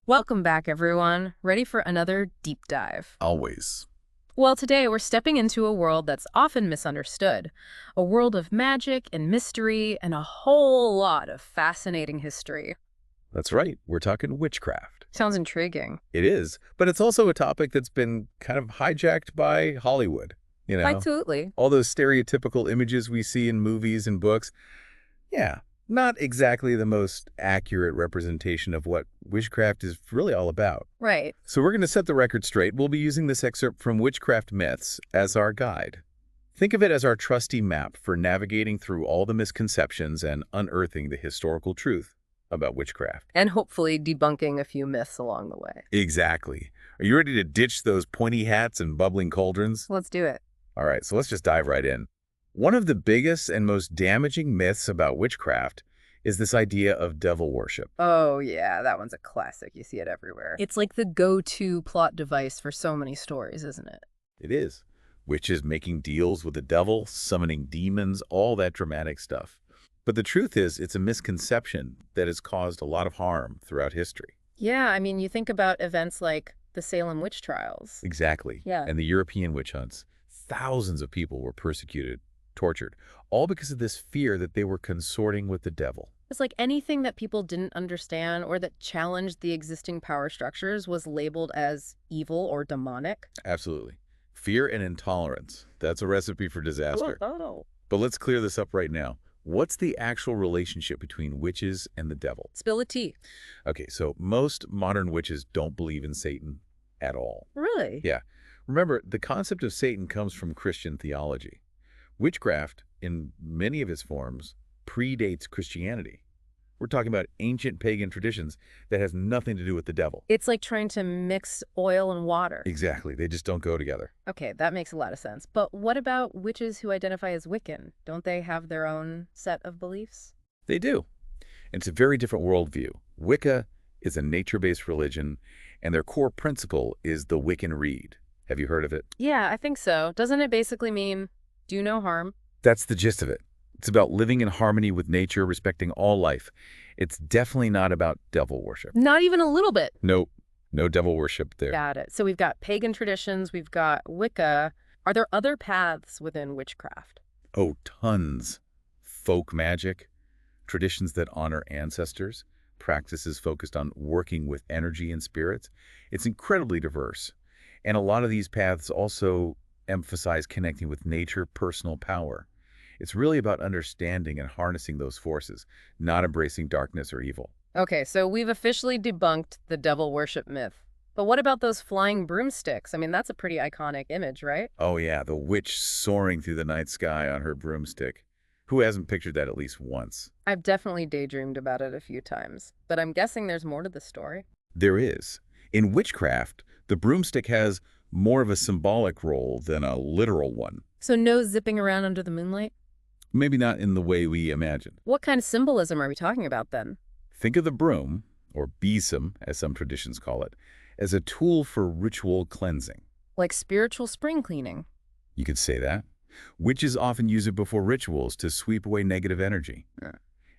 Welcome back, everyone. Ready for another deep dive? Always. Well, today we're stepping into a world that's often misunderstood. A world of magic and mystery and a whole lot of fascinating history. That's right. We're talking witchcraft. Sounds intriguing. It is, but it's also a topic that's been kind of hijacked by Hollywood. Absolutely. All those stereotypical images we see in movies and books. Yeah, not exactly the most accurate representation of what witchcraft is really all about. Right. So we're going to set the record straight. We'll be using this excerpt from Witchcraft Myths as our guide. Think of it as our trusty map for navigating through all the misconceptions and unearthing the historical truth about witchcraft. And hopefully debunking a few myths along the way. Exactly. Are you ready to ditch those pointy hats and bubbling cauldrons? Let's do it. All right, so let's just dive right in. One of the biggest and most damaging myths about witchcraft is this idea of devil worship. Oh, yeah, that one's a classic. You see it everywhere. It's like the go-to plot device for so many stories, isn't it? It is. Witches making deals with the devil, summoning demons, all that dramatic stuff. But the truth is, it's a misconception that has caused a lot of harm throughout history. Yeah, I mean, you think about events like the Salem witch trials. Exactly. Yeah. And the European witch hunts. Thousands of people were persecuted, tortured, all because of this fear that they were consorting with the devil. It's like anything that people didn't understand or that challenged the existing power structures was labeled as evil or demonic. Absolutely. Fear and intolerance. That's a recipe for disaster. Oh. But let's clear this up right now. What's the actual relationship between witches and the devil? Spill the tea. Okay, so most modern witches don't believe in Satan at all. Really? Yeah. Remember, the concept of Satan comes from Christian theology. Witchcraft, in many of its forms, predates Christianity. We're talking about ancient pagan traditions that has nothing to do with the devil. It's like trying to mix oil and water. Exactly. They just don't go together. Okay, that makes a lot of sense. But what about witches who identify as Wiccan? Don't they have their own set of beliefs? They do. And it's a very different worldview. Wicca is a nature-based religion, and their core principle is the Wiccan Rede. Have you heard of it? Yeah, I think so. Doesn't it basically mean do no harm? That's the gist of it. It's about living in harmony with nature, respecting all life. It's definitely not about devil worship. Not even a little bit. Nope. No devil worship there. Got it. So we've got pagan traditions, we've got Wicca. Are there other paths within witchcraft? Oh, tons. Folk magic, traditions that honor ancestors, practices focused on working with energy and spirits. It's incredibly diverse. And a lot of these paths also emphasize connecting with nature, personal power. It's really about understanding and harnessing those forces, not embracing darkness or evil. Okay, so we've officially debunked the devil worship myth. But what about those flying broomsticks? I mean, that's a pretty iconic image, right? Oh yeah, the witch soaring through the night sky on her broomstick. Who hasn't pictured that at least once? I've definitely daydreamed about it a few times, but I'm guessing there's more to the story. There is. In witchcraft, the broomstick has more of a symbolic role than a literal one. So no zipping around under the moonlight? Maybe not in the way we imagine. What kind of symbolism are we talking about then? Think of the broom, or besom, as some traditions call it, as a tool for ritual cleansing. Like spiritual spring cleaning? You could say that. Witches often use it before rituals to sweep away negative energy.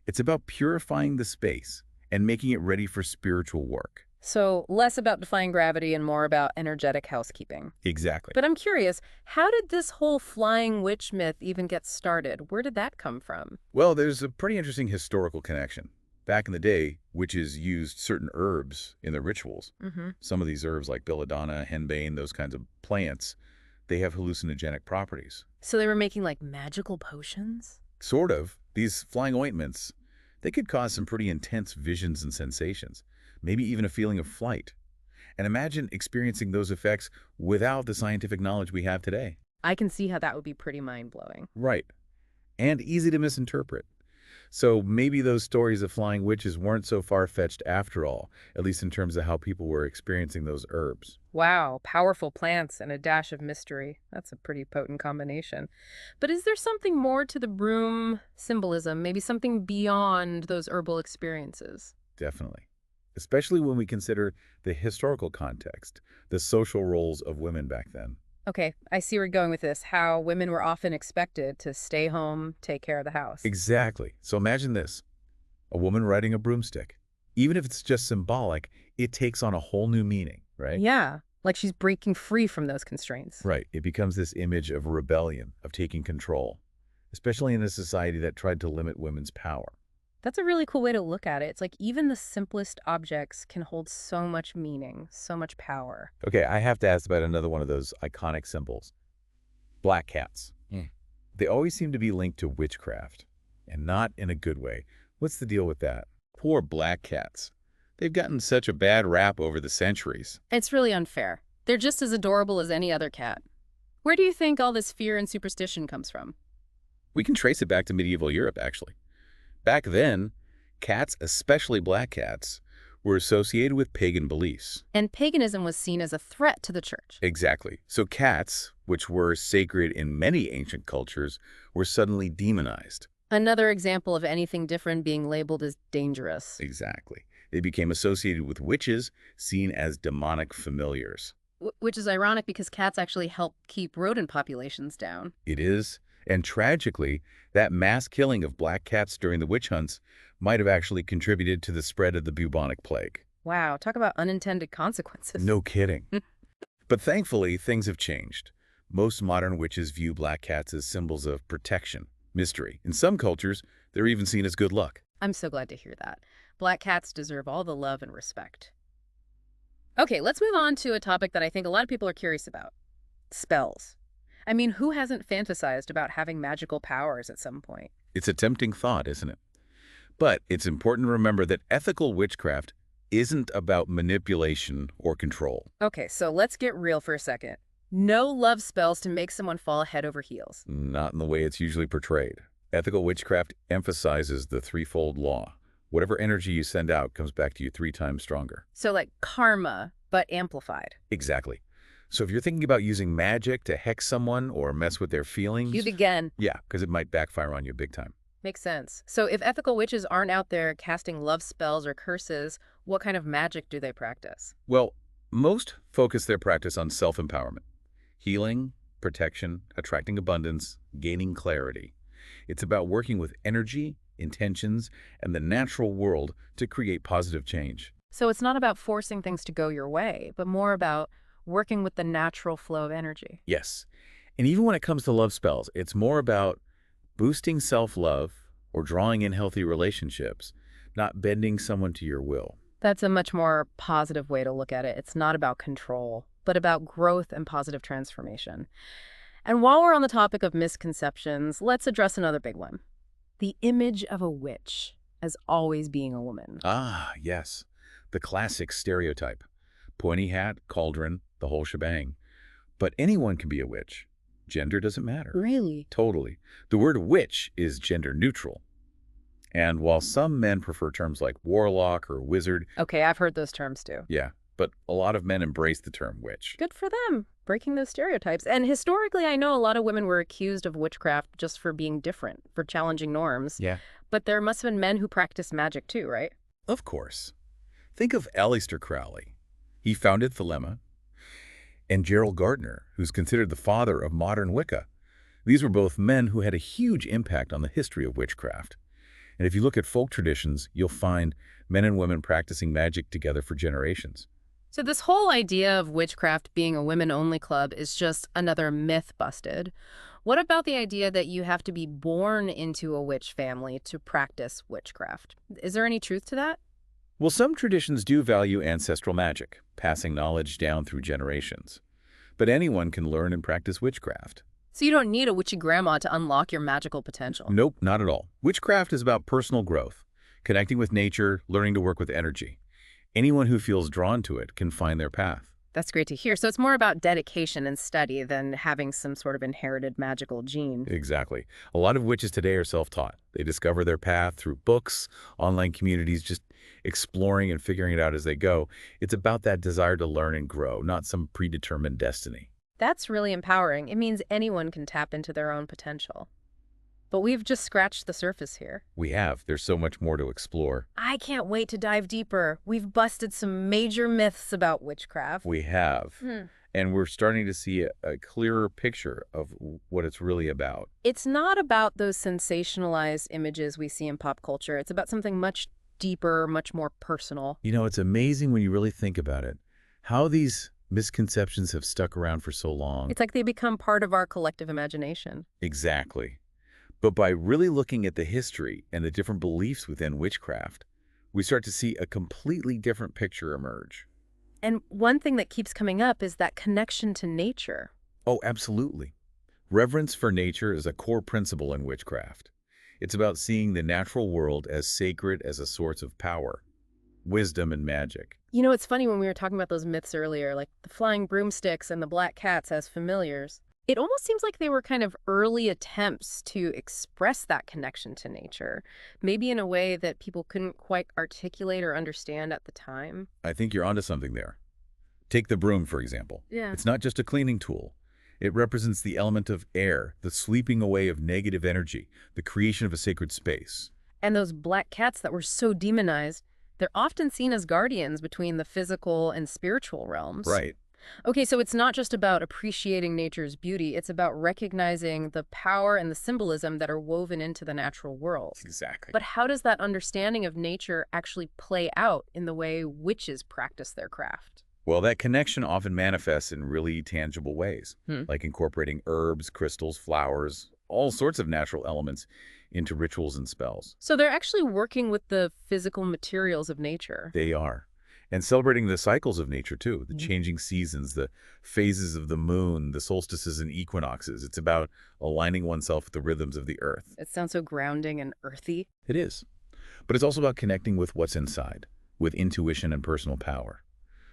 It's about purifying the space and making it ready for spiritual work. So less about defying gravity and more about energetic housekeeping. Exactly. But I'm curious, how did this whole flying witch myth even get started? Where did that come from? Well, there's a pretty interesting historical connection. Back in the day, witches used certain herbs in their rituals. Some of these herbs, like belladonna, henbane, those kinds of plants, they have hallucinogenic properties. So they were making like magical potions? Sort of. These flying ointments, they could cause some pretty intense visions and sensations, maybe even a feeling of flight. And imagine experiencing those effects without the scientific knowledge we have today. I can see how that would be pretty mind-blowing. Right. And easy to misinterpret. So maybe those stories of flying witches weren't so far-fetched after all, at least in terms of how people were experiencing those herbs. Wow, powerful plants and a dash of mystery. That's a pretty potent combination. But is there something more to the broom symbolism, maybe something beyond those herbal experiences? Definitely. Especially when we consider the historical context, the social roles of women back then. Okay, I see where you're going with this, how women were often expected to stay home, take care of the house. Exactly. So imagine this, a woman riding a broomstick. Even if it's just symbolic, it takes on a whole new meaning, right? Yeah, like she's breaking free from those constraints. Right. It becomes this image of rebellion, of taking control, especially in a society that tried to limit women's power. That's a really cool way to look at it. It's like even the simplest objects can hold so much meaning, so much power. Okay, I have to ask about another one of those iconic symbols. Black cats. They always seem to be linked to witchcraft, and not in a good way. What's the deal with that? Poor black cats. They've gotten such a bad rap over the centuries. It's really unfair. They're just as adorable as any other cat. Where do you think all this fear and superstition comes from? We can trace it back to medieval Europe, actually. Back then, cats, especially black cats, were associated with pagan beliefs. And paganism was seen as a threat to the church. Exactly. So cats, which were sacred in many ancient cultures, were suddenly demonized. Another example of anything different being labeled as dangerous. Exactly. They became associated with witches, seen as demonic familiars. Which is ironic because cats actually help keep rodent populations down. It is. And tragically, that mass killing of black cats during the witch hunts might have actually contributed to the spread of the bubonic plague. Wow, talk about unintended consequences. No kidding. But thankfully, things have changed. Most modern witches view black cats as symbols of protection, mystery. In some cultures, they're even seen as good luck. I'm so glad to hear that. Black cats deserve all the love and respect. Okay, let's move on to a topic that I think a lot of people are curious about. Spells. I mean, who hasn't fantasized about having magical powers at some point? It's a tempting thought, isn't it? But it's important to remember that ethical witchcraft isn't about manipulation or control. Okay, so let's get real for a second. No love spells to make someone fall head over heels. Not in the way it's usually portrayed. Ethical witchcraft emphasizes the threefold law. Whatever energy you send out comes back to you 3 times stronger. So like karma, but amplified. Exactly. So if you're thinking about using magic to hex someone or mess with their feelings... Cute again. Yeah, because it might backfire on you big time. Makes sense. So if ethical witches aren't out there casting love spells or curses, what kind of magic do they practice? Well, most focus their practice on self-empowerment. Healing, protection, attracting abundance, gaining clarity. It's about working with energy, intentions, and the natural world to create positive change. So it's not about forcing things to go your way, but more about working with the natural flow of energy. Yes. And even when it comes to love spells, it's more about boosting self-love or drawing in healthy relationships, not bending someone to your will. That's a much more positive way to look at it. It's not about control, but about growth and positive transformation. And while we're on the topic of misconceptions, let's address another big one. The image of a witch as always being a woman. Ah, yes. The classic stereotype. Pointy hat, cauldron, the whole shebang. But anyone can be a witch. Gender doesn't matter. Really? Totally. The word witch is gender neutral. And while some men prefer terms like warlock or wizard... Okay, I've heard those terms too. Yeah, but a lot of men embrace the term witch. Good for them, breaking those stereotypes. And historically, I know a lot of women were accused of witchcraft just for being different, for challenging norms. Yeah. But there must have been men who practiced magic too, right? Of course. Think of Aleister Crowley. He founded Thelema. And Gerald Gardner, who's considered the father of modern Wicca. These were both men who had a huge impact on the history of witchcraft. And if you look at folk traditions, you'll find men and women practicing magic together for generations. So this whole idea of witchcraft being a women-only club is just another myth busted. What about the idea that you have to be born into a witch family to practice witchcraft? Is there any truth to that? Well, some traditions do value ancestral magic, passing knowledge down through generations. But anyone can learn and practice witchcraft. So you don't need a witchy grandma to unlock your magical potential? Nope, not at all. Witchcraft is about personal growth, connecting with nature, learning to work with energy. Anyone who feels drawn to it can find their path. That's great to hear. So it's more about dedication and study than having some sort of inherited magical gene. Exactly. A lot of witches today are self-taught. They discover their path through books, online communities, just exploring and figuring it out as they go. It's about that desire to learn and grow, not some predetermined destiny. That's really empowering. It means anyone can tap into their own potential. But we've just scratched the surface here. We have. There's so much more to explore. I can't wait to dive deeper. We've busted some major myths about witchcraft. We have. And we're starting to see a clearer picture of what it's really about. It's not about those sensationalized images we see in pop culture. It's about something much deeper, much more personal. You know, it's amazing when you really think about it, how these misconceptions have stuck around for so long. It's like they become part of our collective imagination. Exactly. But by really looking at the history and the different beliefs within witchcraft, we start to see a completely different picture emerge. And one thing that keeps coming up is that connection to nature. Oh, absolutely. Reverence for nature is a core principle in witchcraft. It's about seeing the natural world as sacred as a source of power, wisdom, and magic. You know, it's funny when we were talking about those myths earlier, like the flying broomsticks and the black cats as familiars. It almost seems like they were kind of early attempts to express that connection to nature, maybe in a way that people couldn't quite articulate or understand at the time. I think you're onto something there. Take the broom, for example. Yeah. It's not just a cleaning tool. It represents the element of air, the sweeping away of negative energy, the creation of a sacred space. And those black cats that were so demonized, they're often seen as guardians between the physical and spiritual realms. Right. Okay, so it's not just about appreciating nature's beauty, it's about recognizing the power and the symbolism that are woven into the natural world. Exactly. But how does that understanding of nature actually play out in the way witches practice their craft? Well, that connection often manifests in really tangible ways, Hmm. like incorporating herbs, crystals, flowers, all sorts of natural elements into rituals and spells. So they're actually working with the physical materials of nature. They are. And celebrating the cycles of nature, too, the Mhm. changing seasons, the phases of the moon, the solstices and equinoxes. It's about aligning oneself with the rhythms of the earth. It sounds so grounding and earthy. It is. But it's also about connecting with what's inside, with intuition and personal power.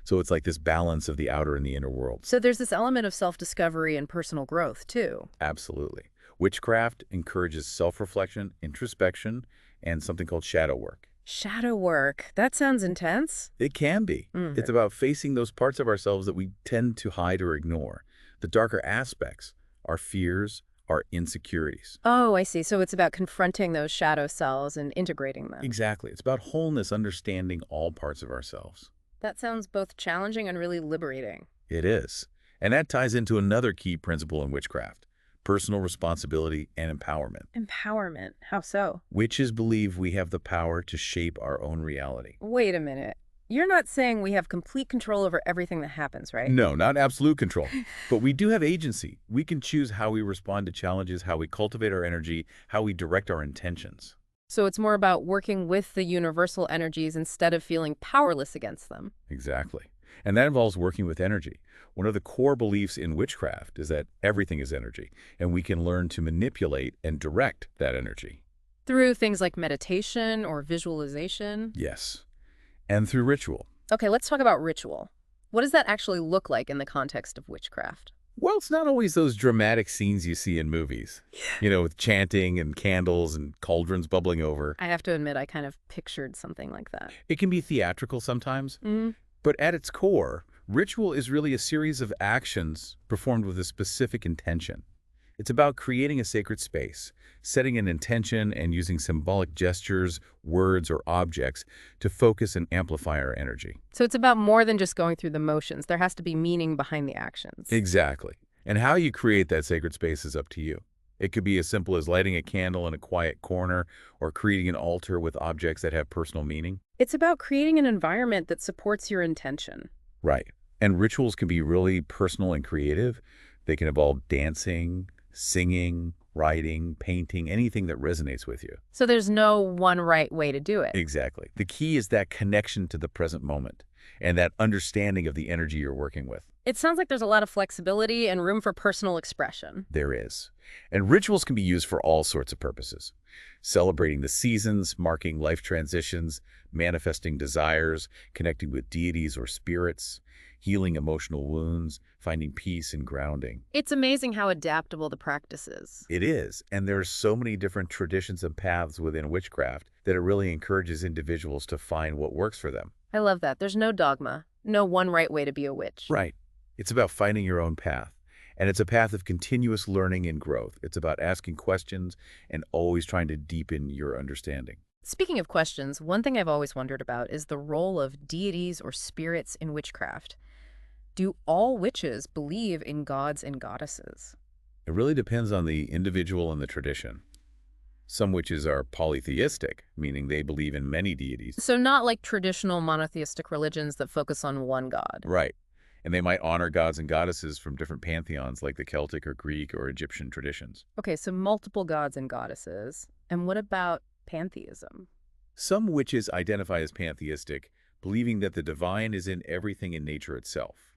So it's like this balance of the outer and the inner worlds. So there's this element of self-discovery and personal growth, too. Absolutely. Witchcraft encourages self-reflection, introspection, and something called shadow work. Shadow work. That sounds intense. It can be. Mm. It's about facing those parts of ourselves that we tend to hide or ignore. The darker aspects, our fears, our insecurities. Oh, I see. So it's about confronting those shadow selves and integrating them. Exactly. It's about wholeness, understanding all parts of ourselves. That sounds both challenging and really liberating. It is. And that ties into another key principle in witchcraft: personal responsibility and empowerment. Empowerment. How so? Witches believe we have the power to shape our own reality. Wait a minute. You're not saying we have complete control over everything that happens, right? No, not absolute control. But we do have agency. We can choose how we respond to challenges, how we cultivate our energy, how we direct our intentions. So it's more about working with the universal energies instead of feeling powerless against them. Exactly. And that involves working with energy. One of the core beliefs in witchcraft is that everything is energy, and we can learn to manipulate and direct that energy. Through things like meditation or visualization. Yes. And through ritual. Okay, let's talk about ritual. What does that actually look like in the context of witchcraft? Well, it's not always those dramatic scenes you see in movies, with chanting and candles and cauldrons bubbling over. I have to admit, I kind of pictured something like that. It can be theatrical sometimes, Mm. but at its core, ritual is really a series of actions performed with a specific intention. It's about creating a sacred space, setting an intention, and using symbolic gestures, words, or objects to focus and amplify our energy. So it's about more than just going through the motions. There has to be meaning behind the actions. Exactly. And how you create that sacred space is up to you. It could be as simple as lighting a candle in a quiet corner or creating an altar with objects that have personal meaning. It's about creating an environment that supports your intention. Right. And rituals can be really personal and creative. They can involve dancing, singing, writing, painting, anything that resonates with you. So there's no one right way to do it. Exactly. The key is that connection to the present moment and that understanding of the energy you're working with. It sounds like there's a lot of flexibility and room for personal expression. There is. And rituals can be used for all sorts of purposes. Celebrating the seasons, marking life transitions, manifesting desires, connecting with deities or spirits, healing emotional wounds, finding peace and grounding. It's amazing how adaptable the practice is. It is, and there are so many different traditions and paths within witchcraft that it really encourages individuals to find what works for them. I love that. There's no dogma, no one right way to be a witch. Right. It's about finding your own path, and it's a path of continuous learning and growth. It's about asking questions and always trying to deepen your understanding. Speaking of questions, one thing I've always wondered about is the role of deities or spirits in witchcraft. Do all witches believe in gods and goddesses? It really depends on the individual and the tradition. Some witches are polytheistic, meaning they believe in many deities. So not like traditional monotheistic religions that focus on one god. Right. And they might honor gods and goddesses from different pantheons like the Celtic or Greek or Egyptian traditions. Okay, so multiple gods and goddesses. And what about pantheism? Some witches identify as pantheistic, believing that the divine is in everything in nature itself.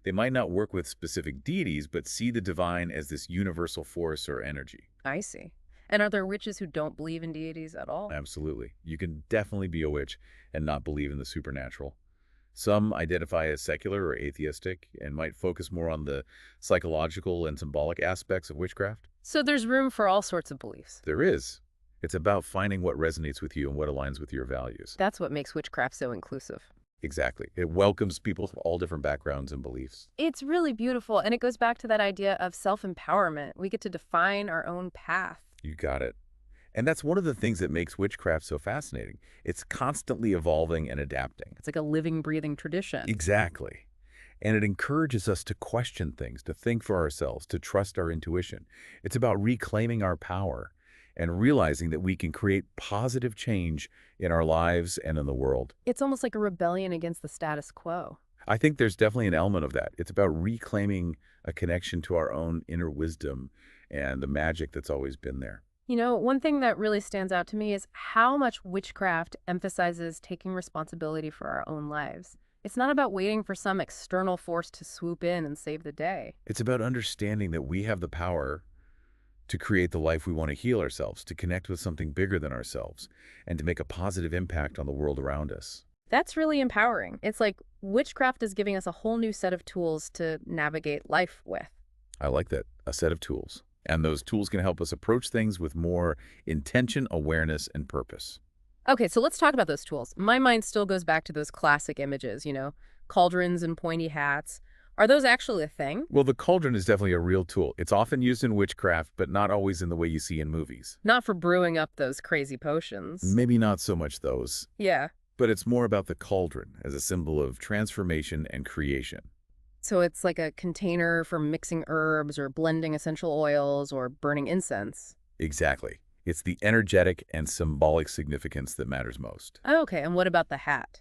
They might not work with specific deities, but see the divine as this universal force or energy. I see. And are there witches who don't believe in deities at all? Absolutely. You can definitely be a witch and not believe in the supernatural. Some identify as secular or atheistic and might focus more on the psychological and symbolic aspects of witchcraft. So there's room for all sorts of beliefs. There is. It's about finding what resonates with you and what aligns with your values. That's what makes witchcraft so inclusive. Exactly. It welcomes people from all different backgrounds and beliefs. It's really beautiful, and it goes back to that idea of self-empowerment. We get to define our own path. You got it. And that's one of the things that makes witchcraft so fascinating. It's constantly evolving and adapting. It's like a living, breathing tradition. Exactly. And it encourages us to question things, to think for ourselves, to trust our intuition. It's about reclaiming our power and realizing that we can create positive change in our lives and in the world. It's almost like a rebellion against the status quo. I think there's definitely an element of that. It's about reclaiming a connection to our own inner wisdom and the magic that's always been there. You know, one thing that really stands out to me is how much witchcraft emphasizes taking responsibility for our own lives. It's not about waiting for some external force to swoop in and save the day. It's about understanding that we have the power to create the life we want to heal ourselves, to connect with something bigger than ourselves, and to make a positive impact on the world around us. That's really empowering. It's like witchcraft is giving us a whole new set of tools to navigate life with. I like that, a set of tools. And those tools can help us approach things with more intention, awareness, and purpose. Okay, so let's talk about those tools. My mind still goes back to those classic images, cauldrons and pointy hats. Are those actually a thing? Well, the cauldron is definitely a real tool. It's often used in witchcraft, but not always in the way you see in movies. Not for brewing up those crazy potions. Maybe not so much those. Yeah. But it's more about the cauldron as a symbol of transformation and creation. So it's like a container for mixing herbs or blending essential oils or burning incense. Exactly. It's the energetic and symbolic significance that matters most. Okay, and what about the hat?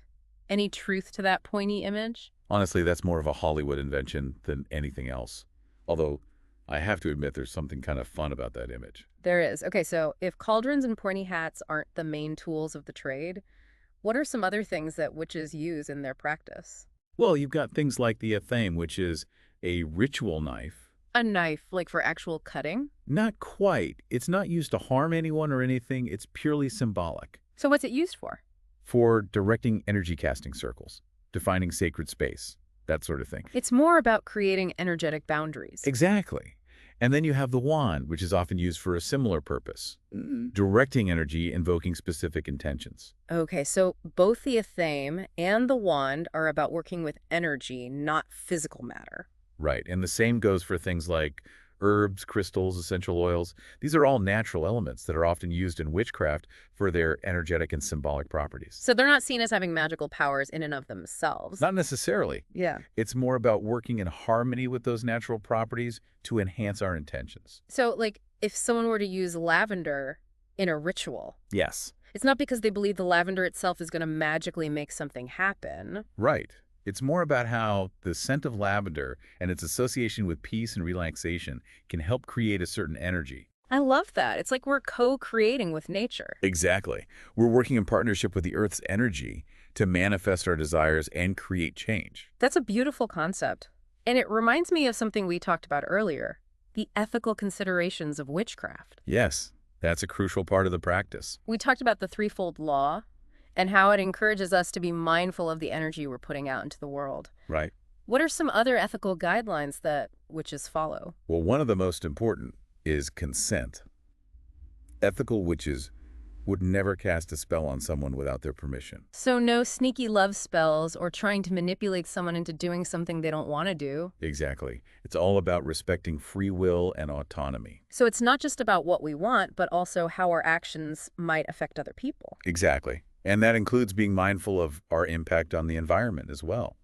Any truth to that pointy image? Honestly, that's more of a Hollywood invention than anything else. Although, I have to admit there's something kind of fun about that image. There is. Okay, so if cauldrons and pointy hats aren't the main tools of the trade, what are some other things that witches use in their practice? Well, you've got things like the athame, which is a ritual knife. A knife, like for actual cutting? Not quite. It's not used to harm anyone or anything. It's purely symbolic. So what's it used for? For directing energy casting circles, defining sacred space, that sort of thing. It's more about creating energetic boundaries. Exactly. And then you have the wand, which is often used for a similar purpose, directing energy, invoking specific intentions. Okay, so both the athame and the wand are about working with energy, not physical matter. Right. And the same goes for things like herbs, crystals, essential oils. These are all natural elements that are often used in witchcraft for their energetic and symbolic properties. So they're not seen as having magical powers in and of themselves. Not necessarily. Yeah. It's more about working in harmony with those natural properties to enhance our intentions. So, like, if someone were to use lavender in a ritual, Yes. it's not because they believe the lavender itself is going to magically make something happen. Right. It's more about how the scent of lavender and its association with peace and relaxation can help create a certain energy. I love that. It's like we're co-creating with nature. Exactly. We're working in partnership with the Earth's energy to manifest our desires and create change. That's a beautiful concept. And it reminds me of something we talked about earlier, the ethical considerations of witchcraft. Yes, that's a crucial part of the practice. We talked about the threefold law and how it encourages us to be mindful of the energy we're putting out into the world. Right. What are some other ethical guidelines that witches follow? Well, one of the most important is consent. Ethical witches would never cast a spell on someone without their permission. So no sneaky love spells or trying to manipulate someone into doing something they don't want to do. Exactly. It's all about respecting free will and autonomy. So it's not just about what we want, but also how our actions might affect other people. Exactly. And that includes being mindful of our impact on the environment as well.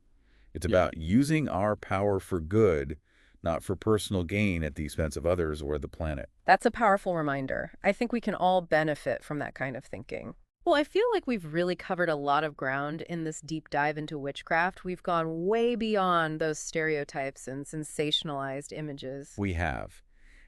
It's about using our power for good, not for personal gain at the expense of others or the planet. That's a powerful reminder. I think we can all benefit from that kind of thinking. Well, I feel like we've really covered a lot of ground in this deep dive into witchcraft. We've gone way beyond those stereotypes and sensationalized images. We have.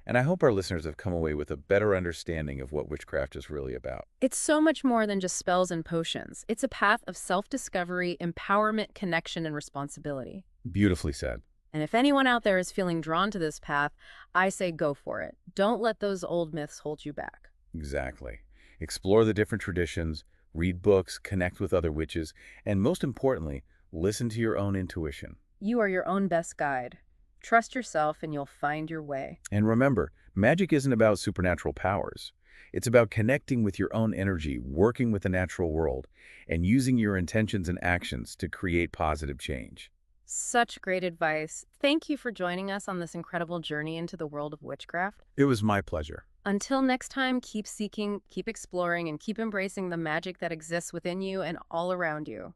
And I hope our listeners have come away with a better understanding of what witchcraft is really about. It's so much more than just spells and potions. It's a path of self-discovery, empowerment, connection, and responsibility. Beautifully said. And if anyone out there is feeling drawn to this path, I say go for it. Don't let those old myths hold you back. Exactly. Explore the different traditions, read books, connect with other witches, and most importantly, listen to your own intuition. You are your own best guide. Trust yourself and you'll find your way. And remember, magic isn't about supernatural powers. It's about connecting with your own energy, working with the natural world, and using your intentions and actions to create positive change. Such great advice. Thank you for joining us on this incredible journey into the world of witchcraft. It was my pleasure. Until next time, keep seeking, keep exploring, and keep embracing the magic that exists within you and all around you.